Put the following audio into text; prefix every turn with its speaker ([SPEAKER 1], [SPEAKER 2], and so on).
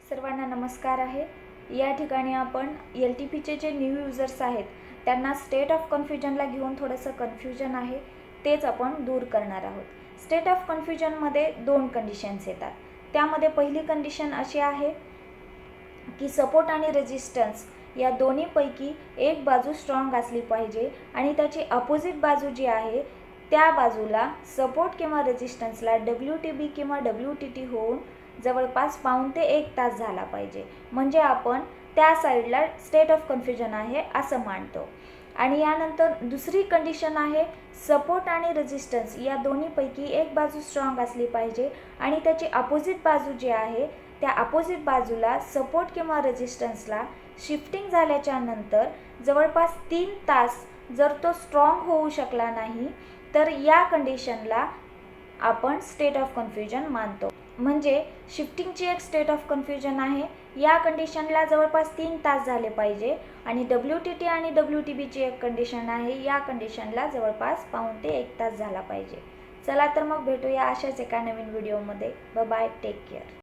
[SPEAKER 1] सर्वांना नमस्कार आहे। या ठिकाणी आपण LTPचे जे न्यू यूजर्स आहेत त्यांना स्टेट ऑफ कन्फ्युजनला घेऊन थोडंसं कन्फ्युजन आहे तेच आपण दूर करणार आहोत। स्टेट ऑफ कन्फ्युजनमध्ये दोन कंडिशन्स येतात। त्यामध्ये पहिली कंडिशन अशी आहे की सपोर्ट आणि रेजिस्टन्स या दोन्हीपैकी एक बाजू स्ट्रॉंग असली पाहिजे आणि त्याची अपोजिट बाजू जी आहे त्या बाजूला सपोर्ट किंवा रेजिस्टन्सला WTB किंवा WTT होऊन जवळपास पाऊण ते 1 तास झाला पाहिजे, म्हणजे आपण त्या साईडला स्टेट ऑफ कन्फ्युजन आहे असं मानतो। आणि यानंतर दुसरी कंडिशन आहे सपोर्ट आणि रेजिस्टन्स या दोन्हीपैकी एक बाजू स्ट्रॉंग असली पाहिजे आणि त्याची अपोजिट बाजू जी आहे त्या अपोजिट बाजूला सपोर्ट किंवा रेजिस्टन्सला शिफ्टिंग झाल्याच्या नंतर जवळपास 3 तास जर तो स्ट्रॉंग होऊ शकला नाही तर या कंडिशनला आपण स्टेट ऑफ कन्फ्युजन मानतो। म्हणजे शिफ्टिंगची एक स्टेट ऑफ कन्फ्युजन आहे, या कंडिशनला जवळपास 3 तास झाले पाहिजे आणि WTT आणि WTBची एक कंडिशन आहे, या कंडिशनला जवळपास पाऊण ते 1 तास झाला पाहिजे। चला तर मग भेटूया अशाच एका नवीन व्हिडिओमध्ये। Bye bye, take care.